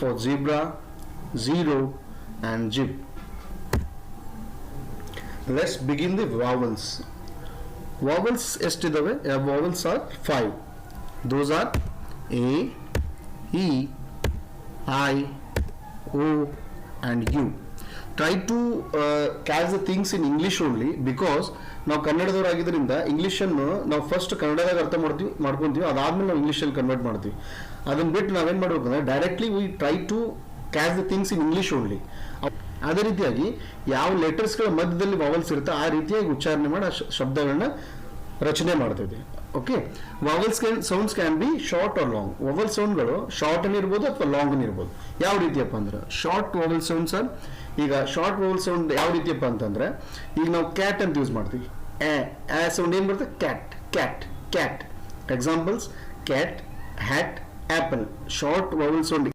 for zebra, zero, and zip. Let's begin the vowels. Vowels ಎಷ್ಟಿದಾವೆ? Vowels are 5. Those are A, E, I, O, and U. Try to catch the things in English only, because ನಾವು ಕನ್ನಡದವರಾಗಿದ್ದರಿಂದ ಇಂಗ್ಲೀಷನ್ನು ನಾವು first ಕನ್ನಡದಾಗ ಅರ್ಥ ಮಾಡ್ಕೊಂತೀವಿ, ಅದಾದ್ಮೇಲೆ ನಾವು ಇಂಗ್ಲೀಷಲ್ಲಿ convert ಮಾಡ್ತೀವಿ. ಅದನ್ನ ಬಿಟ್ಟು ನಾವೇನು ಮಾಡ್ಬೇಕಂದ್ರೆ directly we try to catch the things in English only. ಅದೇ ರೀತಿಯಾಗಿ ಯಾವ ಲೆಟರ್ಸ್ಗಳ ಮಧ್ಯದಲ್ಲಿ ವಾವಲ್ಸ್ ಇರುತ್ತೆ ಆ ರೀತಿಯಾಗಿ ಉಚ್ಚಾರಣೆ ಮಾಡಿ ಆ ಶಬ್ದಗಳನ್ನ ರಚನೆ ಮಾಡ್ತಿದ್ವಿ. Okay, vowels sounds can be short or long. Vowel ಸೌಂಡ್ಗಳು ಶಾರ್ಟ್ ಅನ್ ಇರ್ಬೋದು ಅಥವಾ ಲಾಂಗ್ ಅನ್ ಇರ್ಬೋದು. ಯಾವ ರೀತಿಯಪ್ಪ ಅಂದ್ರೆ ಶಾರ್ಟ್ ವಾವಲ್ ಸೌಂಡ್ಸ್ ಆರ್, ಈಗ ಶಾರ್ಟ್ ವಾವಲ್ ಸೌಂಡ್ ಯಾವ ರೀತಿಯಪ್ಪ ಅಂತಂದ್ರೆ, ಈಗ ನಾವು ಕ್ಯಾಟ್ ಅಂತ ಯೂಸ್ ಮಾಡ್ತೀವಿ. ಎ ಸೌಂಡ್ ಏನ್ ಬರುತ್ತೆ? Cat, cat, cat. Examples: cat, hat, apple. Short vowel sound